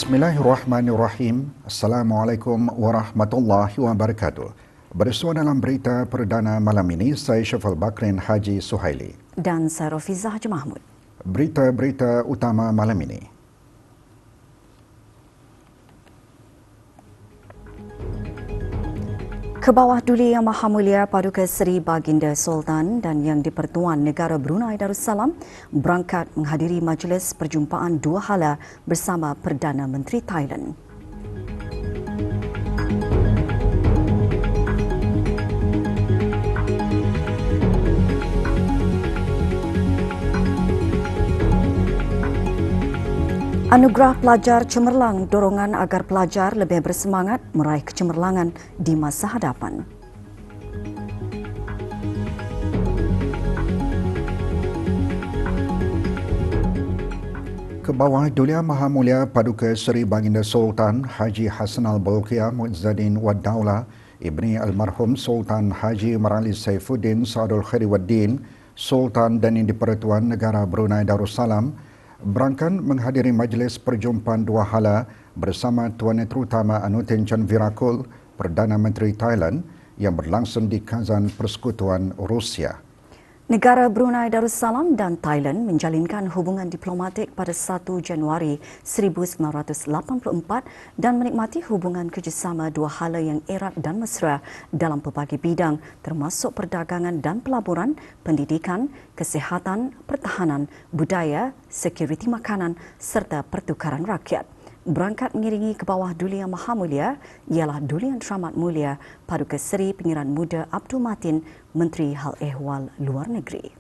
Bismillahirrahmanirrahim. Assalamualaikum warahmatullahi wabarakatuh. Bersua dalam berita perdana malam ini, saya Syafal Bakrin Haji Suhaili. Dan saya Rafizah Haji Mahmud. Berita-berita utama malam ini. Kebawah Duli Yang Maha Mulia Paduka Seri Baginda Sultan dan Yang di-Pertuan Negara Brunei Darussalam berangkat menghadiri majlis perjumpaan dua hala bersama Perdana Menteri Thailand. Anugerah Pelajar Cemerlang dorongan agar pelajar lebih bersemangat meraih kecemerlangan di masa hadapan. Kebawah Duli Yang Maha Mulia Paduka Seri Baginda Sultan Haji Hassan Al-Bolkiah Muizzadin Wad Daulah Ibni Almarhum Sultan Haji Marali Saifuddin Saadul Khairi Waddin Sultan dan Yang di-Pertuan Negara Brunei Darussalam berangkat menghadiri majlis perjumpaan dua hala bersama Tuan Terutama Anutin Chan Virakul, Perdana Menteri Thailand yang berlangsung di Kazan Persekutuan Rusia. Negara Brunei Darussalam dan Thailand menjalinkan hubungan diplomatik pada 1 Januari 1984 dan menikmati hubungan kerjasama dua hala yang erat dan mesra dalam pelbagai bidang termasuk perdagangan dan pelaburan, pendidikan, kesihatan, pertahanan, budaya, sekuriti makanan serta pertukaran rakyat. Berangkat mengiringi Kebawah Duli Yang Maha Mulia ialah Duli Yang Teramat Mulia Paduka Seri Pengiran Muda Abdul Matin, Menteri Hal Ehwal Luar Negeri.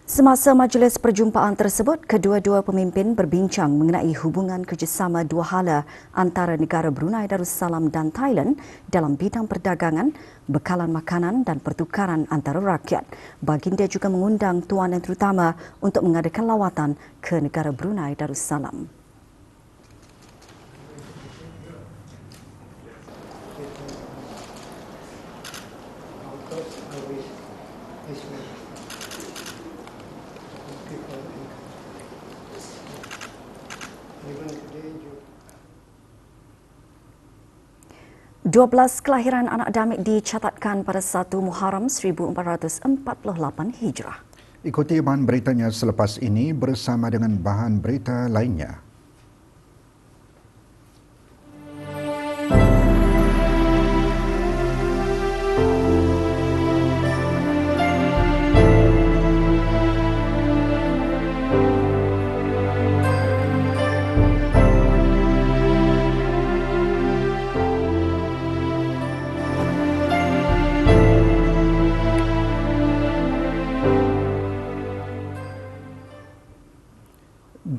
Semasa majlis perjumpaan tersebut, kedua-dua pemimpin berbincang mengenai hubungan kerjasama dua hala antara negara Brunei Darussalam dan Thailand dalam bidang perdagangan, bekalan makanan dan pertukaran antara rakyat. Baginda juga mengundang Tuan Yang Terutama untuk mengadakan lawatan ke negara Brunei Darussalam. Dua belas kelahiran anak damit dicatatkan pada 1 Muharram 1448 Hijrah. Ikuti bahan beritanya selepas ini bersama dengan bahan berita lainnya.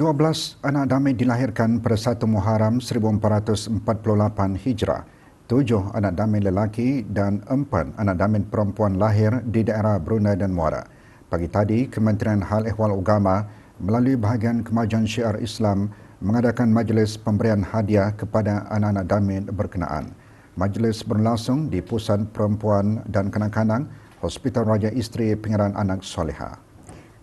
Dua belas anak damit dilahirkan pada 1 Muharram 1448 Hijrah. 7 anak damit lelaki dan 4 anak damit perempuan lahir di daerah Brunei dan Muara. Pagi tadi, Kementerian Hal Ehwal Agama melalui bahagian Kemajuan Syiar Islam mengadakan majlis pemberian hadiah kepada anak-anak damit berkenaan. Majlis berlangsung di Pusat Perempuan dan Kanak-kanak Hospital Raja Isteri Pengiran Anak Soleha.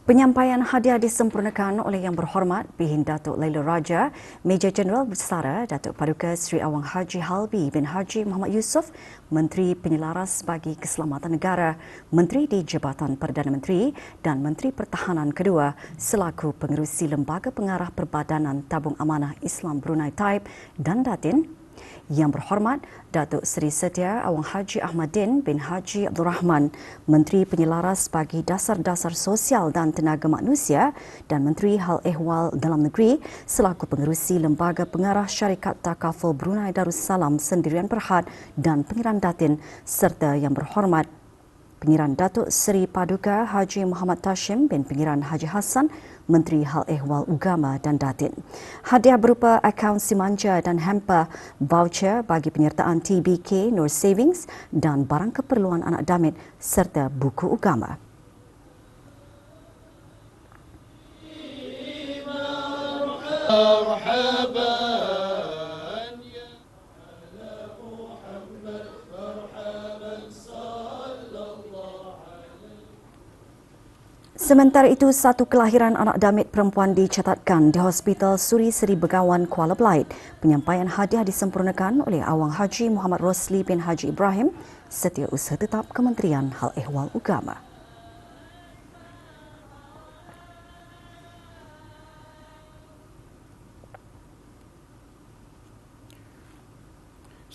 Penyampaian hadiah disempurnakan oleh Yang Berhormat Bihin Datuk Laila Raja, Major Jeneral Bersara Datuk Paduka Seri Awang Haji Halbi bin Haji Muhammad Yusof, Menteri Penyelaras bagi Keselamatan Negara, Menteri di Jabatan Perdana Menteri dan Menteri Pertahanan kedua selaku pengerusi Lembaga Pengarah Perbadanan Tabung Amanah Islam Brunei Taib dan Datin. Yang Berhormat Datuk Seri Setia Awang Haji Ahmadin bin Haji Abdul Rahman, Menteri Penyelaras bagi Dasar-Dasar Sosial dan Tenaga Manusia dan Menteri Hal Ehwal Dalam Negeri selaku pengerusi Lembaga Pengarah Syarikat Takaful Brunei Darussalam Sendirian Berhad dan Pengiran Datin serta Yang Berhormat Pengiran Datuk Seri Paduka Haji Muhammad Tashim bin Pengiran Haji Hassan, Menteri Hal Ehwal Agama dan Datin. Hadiah berupa akaun simanja dan hamper voucher bagi penyertaan TBK Nur Savings dan barang keperluan anak damit serta buku agama. Sementara itu, satu kelahiran anak damit perempuan dicatatkan di Hospital Suri Seri Begawan, Kuala Belait. Penyampaian hadiah disempurnakan oleh Awang Haji Muhammad Rosli bin Haji Ibrahim, Setiausaha Tetap Kementerian Hal Ehwal Agama.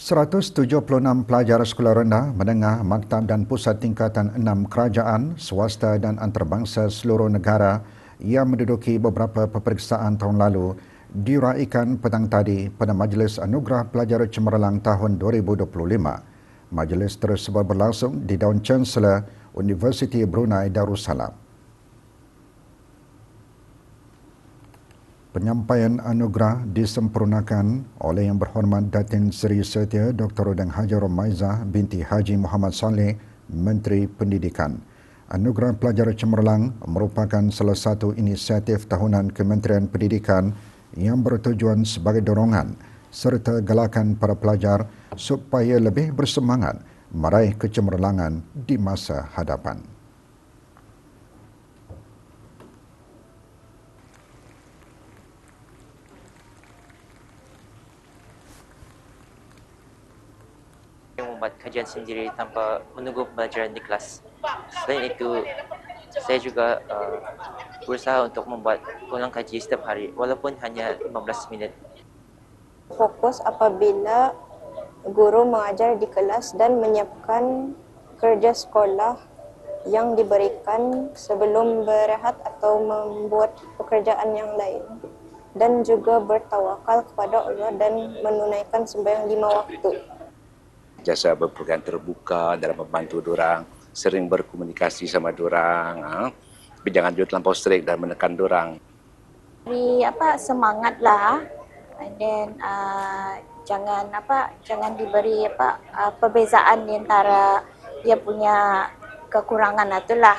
...176 pelajar sekolah rendah, menengah, maktab dan pusat tingkatan 6 kerajaan, swasta dan antarabangsa seluruh negara yang menduduki beberapa peperiksaan tahun lalu diraikan petang tadi pada Majlis Anugerah Pelajar Cemerlang tahun 2025. Majlis tersebut berlangsung di Daun Chancellor Universiti Brunei Darussalam. Penyampaian anugerah disempurnakan oleh Yang Berhormat Datin Seri Setia Dr. Udang Haji Romaizah binti Haji Muhammad Saleh, Menteri Pendidikan. Anugerah Pelajar Cemerlang merupakan salah satu inisiatif tahunan Kementerian Pendidikan yang bertujuan sebagai dorongan serta galakan para pelajar supaya lebih bersemangat meraih kecemerlangan di masa hadapan. Membuat kajian sendiri tanpa menunggu pembelajaran di kelas. Selain itu, saya juga berusaha untuk membuat ulang kaji setiap hari walaupun hanya 15 minit. Fokus apabila guru mengajar di kelas dan menyiapkan kerja sekolah yang diberikan sebelum berehat atau membuat pekerjaan yang lain. Dan juga bertawakal kepada Allah dan menunaikan sembahyang 5 waktu. Jasa berpegang terbuka dalam membantu dorang, sering berkomunikasi sama dorang, tapi jangan juga terlampau strict dan menekan dorang. Beri semangatlah, and then jangan diberi perbezaan di antara dia punya kekurangan itulah.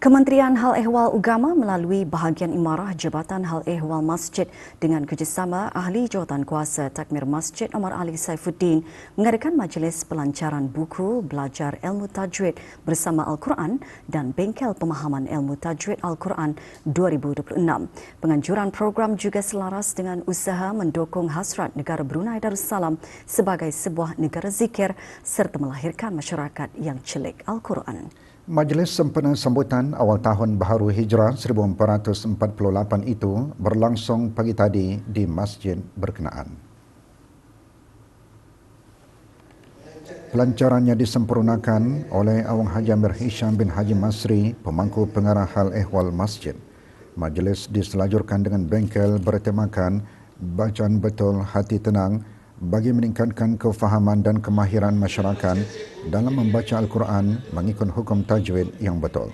Kementerian Hal Ehwal Agama melalui bahagian Imarah Jabatan Hal Ehwal Masjid dengan kerjasama Ahli Jawatan Kuasa Takmir Masjid Omar Ali Saifuddin mengadakan majlis pelancaran buku belajar ilmu tajwid bersama Al-Quran dan Bengkel Pemahaman Ilmu Tajwid Al-Quran 2026. Penganjuran program juga selaras dengan usaha mendukung hasrat negara Brunei Darussalam sebagai sebuah negara zikir serta melahirkan masyarakat yang celik Al-Quran. Majlis sempena sambutan awal tahun Baharu Hijrah 1448 itu berlangsung pagi tadi di masjid berkenaan. Pelancarannya disempurnakan oleh Awang Haji Amir Hisham bin Haji Masri, pemangku pengarah Hal Ehwal Masjid. Majlis diselajurkan dengan bengkel bertemakan Bacaan Betul Hati Tenang bagi meningkatkan kefahaman dan kemahiran masyarakat dalam membaca Al-Quran mengikut hukum tajwid yang betul.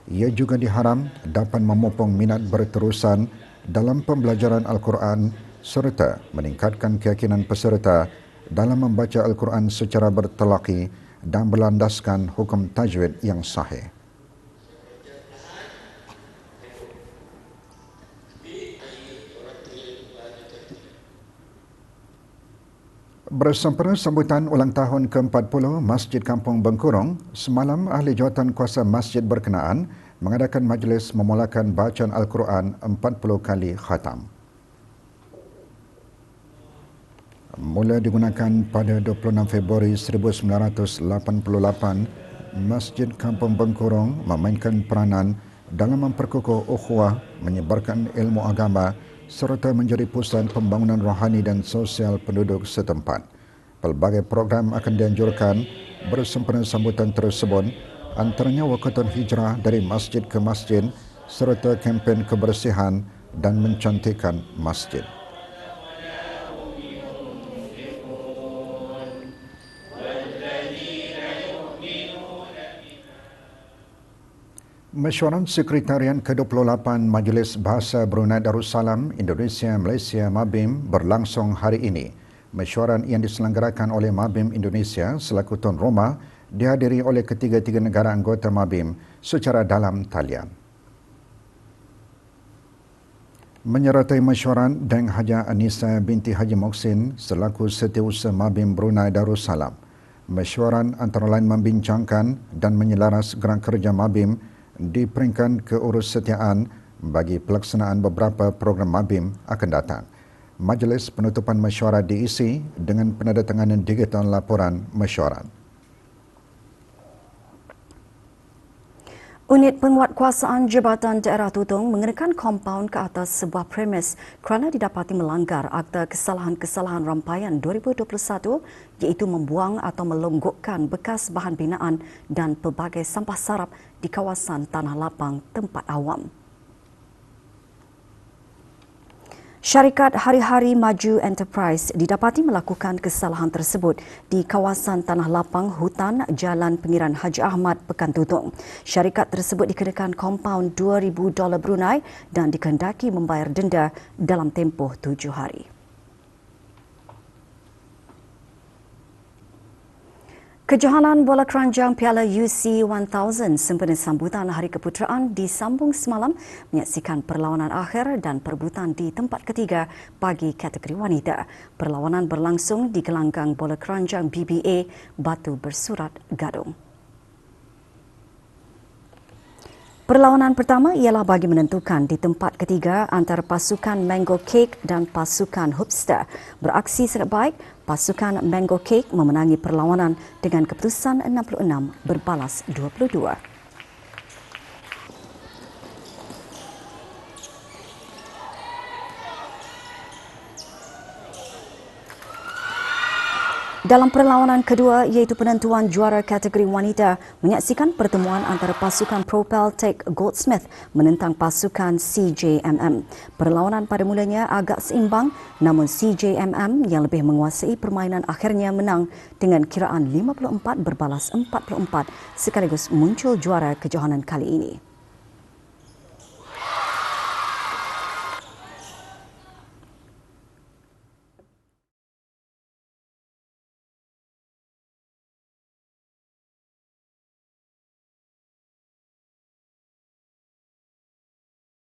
Ia juga diharap dapat memupung minat berterusan dalam pembelajaran Al-Quran serta meningkatkan keyakinan peserta dalam membaca Al-Quran secara bertelaki dan berlandaskan hukum tajwid yang sahih. Bersempena sambutan ulang tahun ke-40 Masjid Kampung Bengkurong, semalam Ahli Jawatan Kuasa Masjid berkenaan mengadakan majlis memulakan bacaan Al-Quran 40 kali khatam. Mula digunakan pada 26 Februari 1988, Masjid Kampung Bengkurong memainkan peranan dalam memperkukuh ukhuwah, menyebarkan ilmu agama serta menjadi pusat pembangunan rohani dan sosial penduduk setempat. Pelbagai program akan dianjurkan bersempena sambutan tersebut, antaranya Waqatan Hijrah dari masjid ke masjid serta kempen kebersihan dan mencantikkan masjid. Mesyuarat Sekretariat ke-28 Majlis Bahasa Brunei Darussalam Indonesia Malaysia MABIM berlangsung hari ini. Mesyuarat yang diselenggarakan oleh MABIM Indonesia selaku tuan rumah dihadiri oleh ketiga-tiga negara anggota MABIM secara dalam talian. Menyertai mesyuarat Deng Haja Anissa binti Haji Moksin selaku Setiausaha MABIM Brunei Darussalam. Mesyuarat antara lain membincangkan dan menyelaras gerak kerja Mabim di peringkat keurusetiaan bagi pelaksanaan beberapa program Mabim akan datang. Majlis penutupan mesyuarat diisi dengan penandatanganan digital laporan mesyuarat. Unit Penguatkuasaan Jabatan Daerah Tutong mengenakan kompaun ke atas sebuah premis kerana didapati melanggar Akta Kesalahan-Kesalahan Rampaian 2021 iaitu membuang atau melonggokkan bekas bahan binaan dan pelbagai sampah sarap di kawasan Tanah Lapang tempat awam. Syarikat Hari-Hari Maju Enterprise didapati melakukan kesalahan tersebut di kawasan Tanah Lapang, Hutan, Jalan Pengiran Haji Ahmad, Pekan Tutong. Syarikat tersebut dikenakan kompaun $2,000 Brunei dan dikehendaki membayar denda dalam tempoh 7 hari. Kejohanan bola keranjang Piala UC 1000 sempena sambutan Hari Keputeraan disambung semalam menyaksikan perlawanan akhir dan perebutan di tempat ketiga bagi kategori wanita. Perlawanan berlangsung di gelanggang bola keranjang BBA Batu Bersurat, Gadong. Perlawanan pertama ialah bagi menentukan di tempat ketiga antara pasukan Mango Cake dan pasukan Hoopster. Beraksi sangat baik, pasukan Mango Cake memenangi perlawanan dengan keputusan 66 berbalas 22. Dalam perlawanan kedua iaitu penentuan juara kategori wanita menyaksikan pertemuan antara pasukan Propel Tech Goldsmith menentang pasukan CJMM. Perlawanan pada mulanya agak seimbang namun CJMM yang lebih menguasai permainan akhirnya menang dengan kiraan 54 berbalas 44 sekaligus muncul juara kejohanan kali ini.